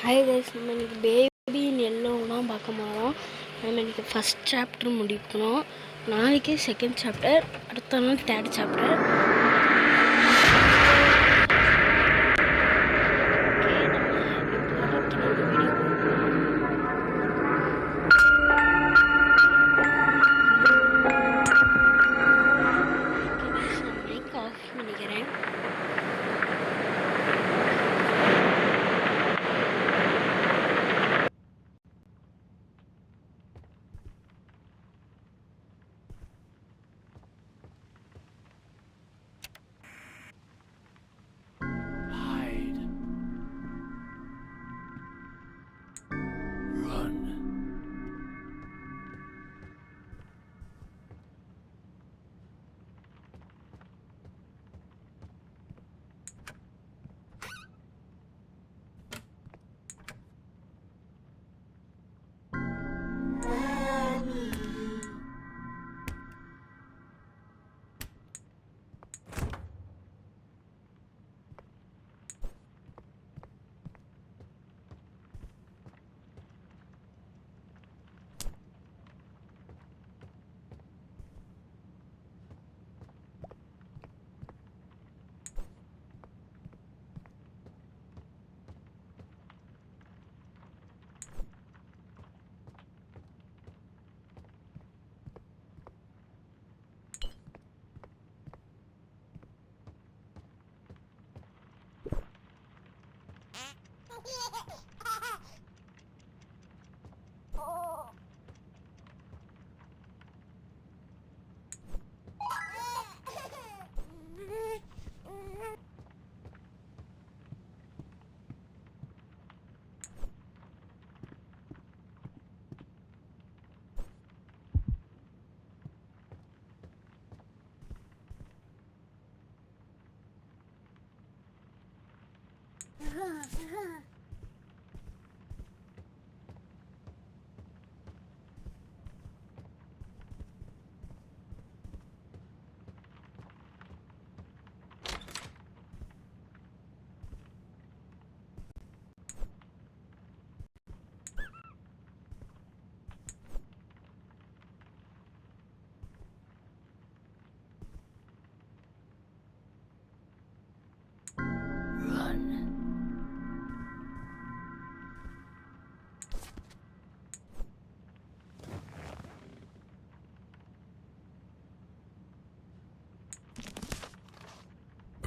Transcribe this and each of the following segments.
Hi guys, நம்ம இன்றைக்கி baby இன் எல்லோவும் தான் பார்க்க போகிறோம். நம்ம இன்றைக்கி ஃபஸ்ட் சாப்டர் முடிக்கணும். நாளைக்கே செகண்ட் சாப்டர், அடுத்த நாள் தேர்ட் சாப்டர். மைக் ஆஃப் பண்ணிக்கிறேன்.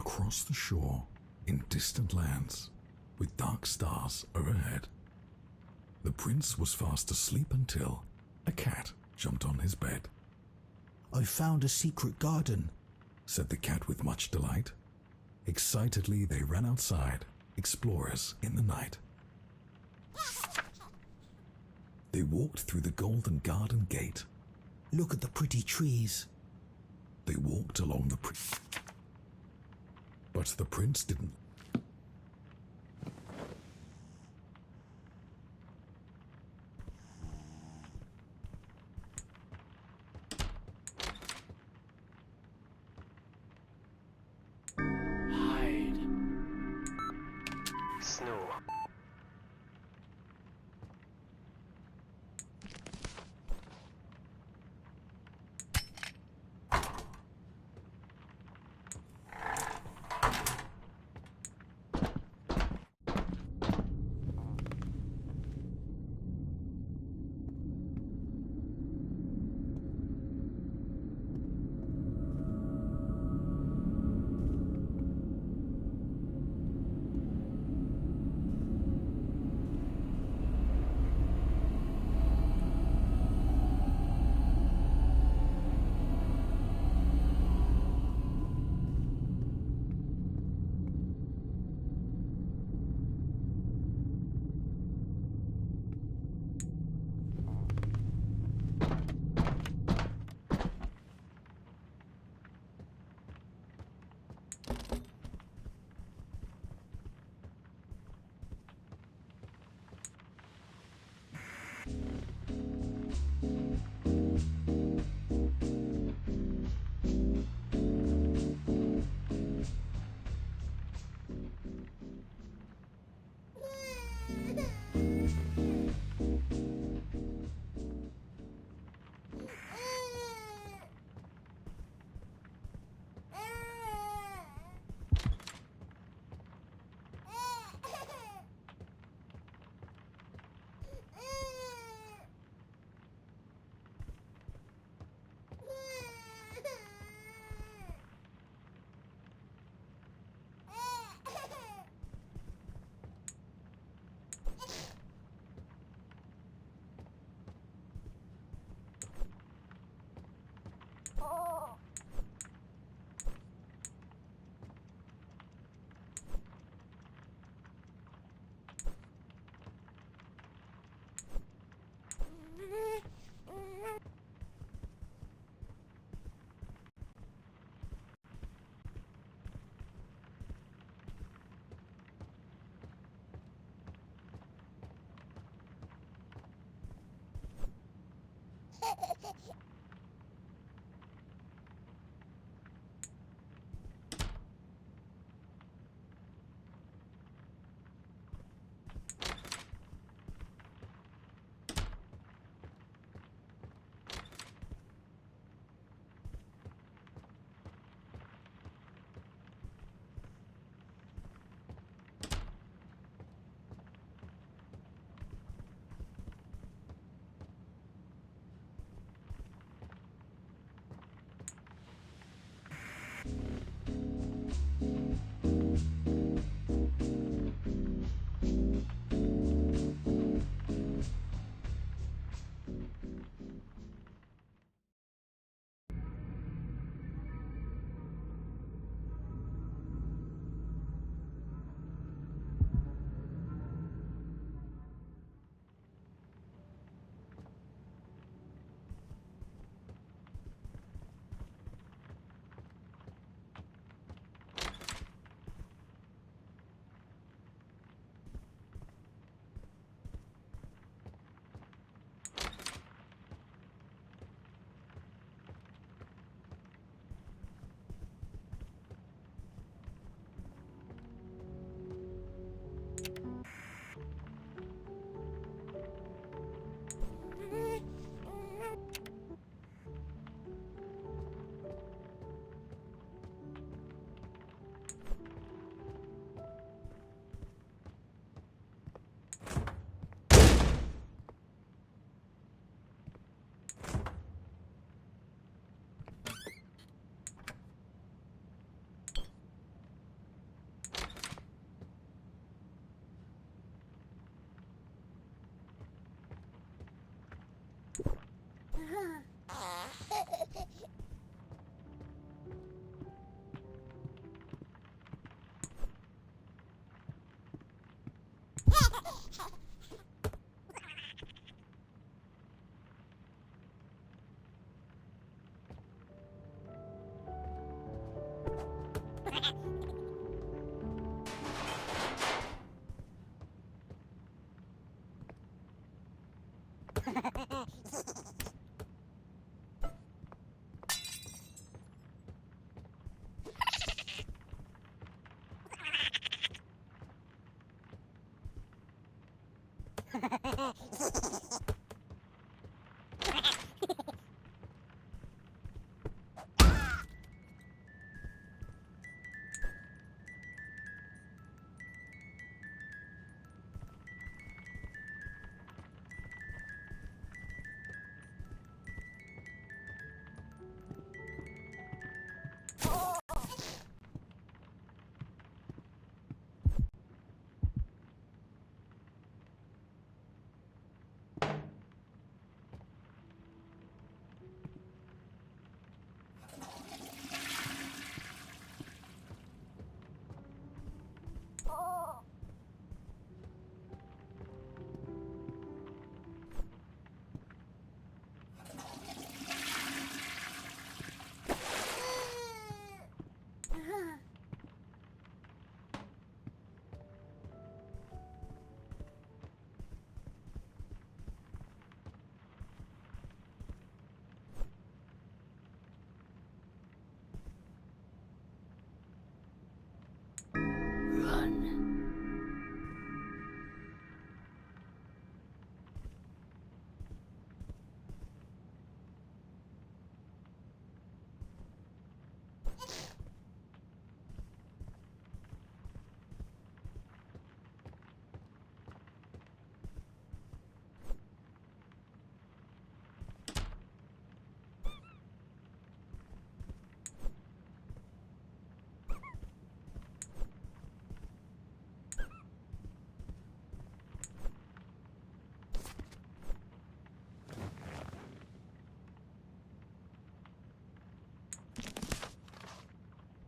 Across the shore, in distant lands, with dark stars overhead, the prince was fast asleep until a cat jumped on his bed. "I found a secret garden," said the cat with much delight. Excitedly they ran outside, explorers in the night. They walked through the golden garden gate. "Look at the pretty trees." They walked along the but the prince didn't. Hide. Snow.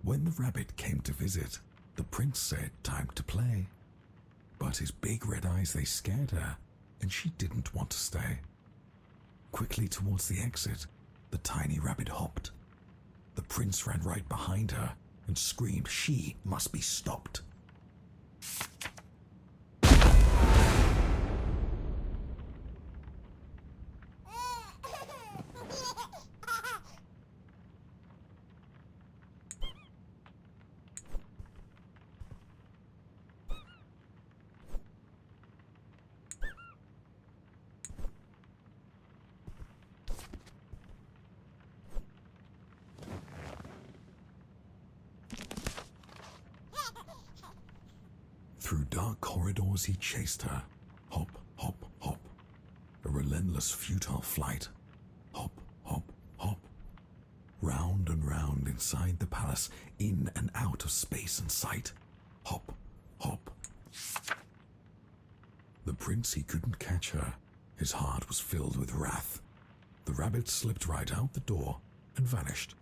When the rabbit came to visit, the prince said time to play. But his big red eyes, they scared her, and she didn't want to stay. Quickly towards the exit, the tiny rabbit hopped. The prince ran right behind her and screamed she must be stopped. Through dark corridors he chased her. Hop, hop, hop. A relentless, futile flight. Hop, hop, hop. Round and round inside the palace, in and out of space and sight. Hop, hop. The prince, he couldn't catch her. His heart was filled with wrath. The rabbit slipped right out the door and vanished.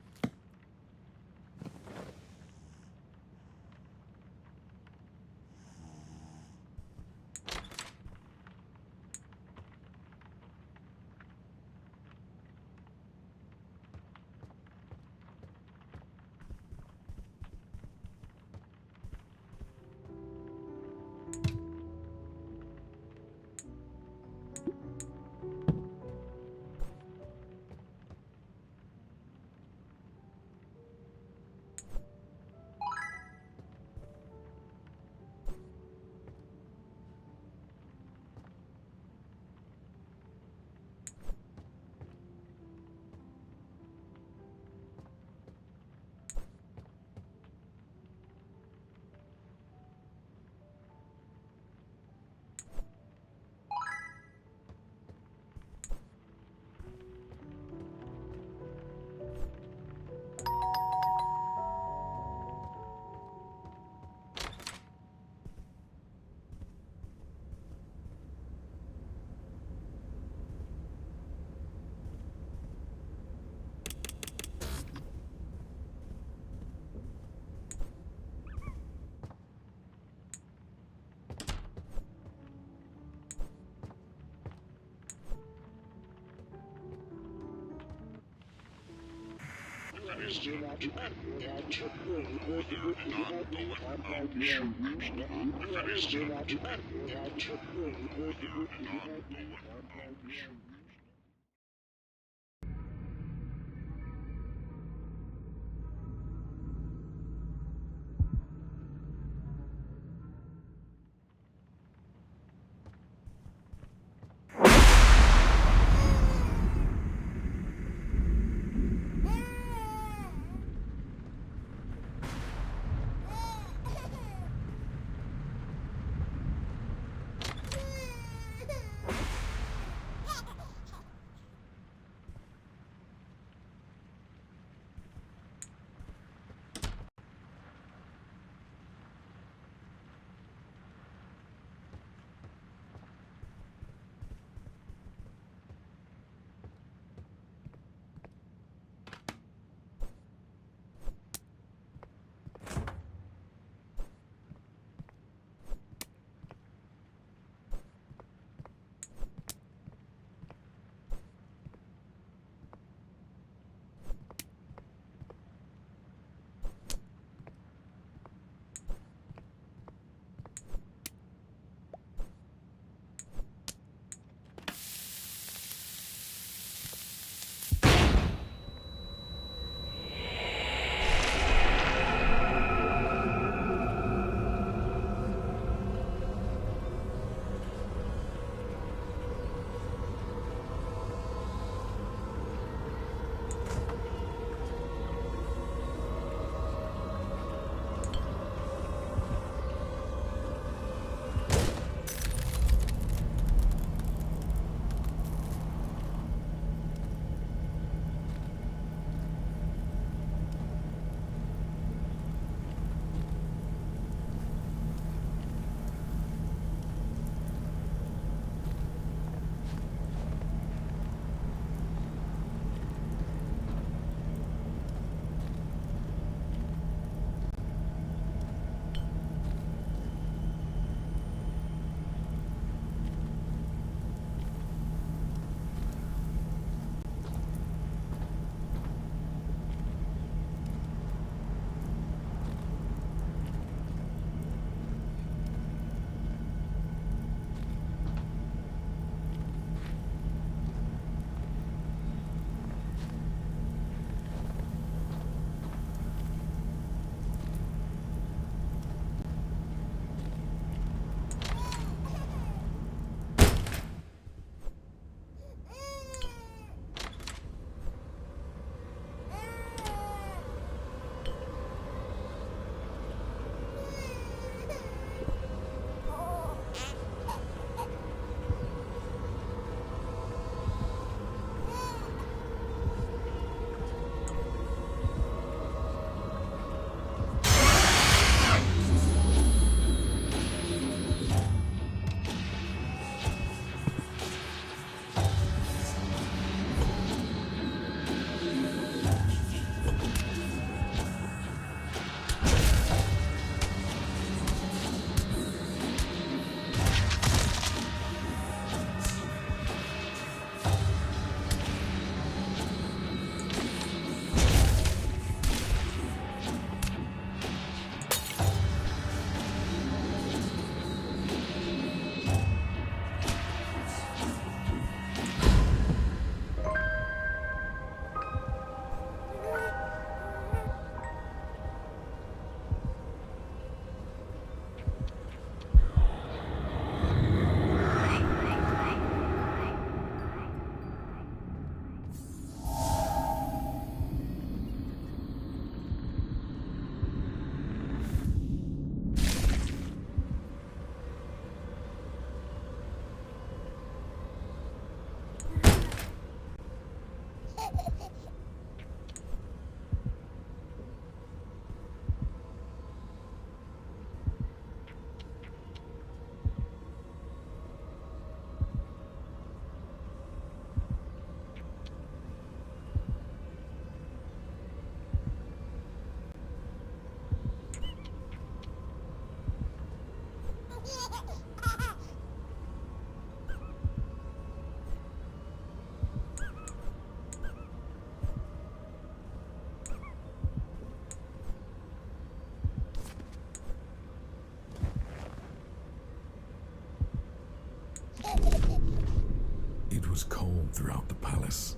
It was cold throughout the palace.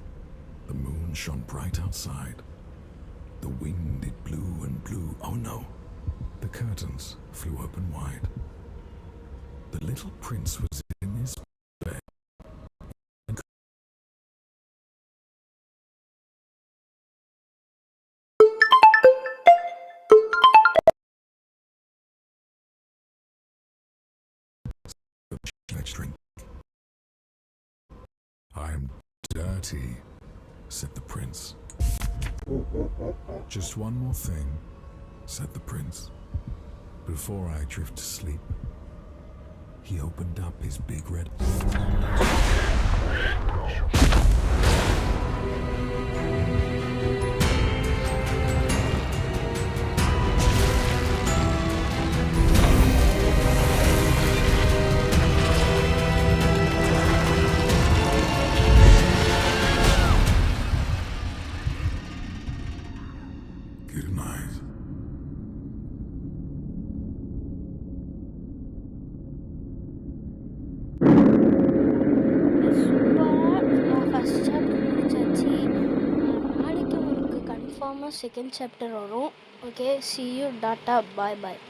The moon shone bright outside. The wind, it blew and blew. Oh no! The curtains flew open wide. The little prince was in his bed. Let's drink. I'm dirty, said the prince. Just one more thing, said the prince. Before I drift to sleep, he opened up his big red... Good night. சூப்பராக first chapter முடிச்சாச்சு. நாளைக்கு உங்களுக்கு கன்ஃபார்மாக second chapter வரும். Okay, see you, tata, bye bye.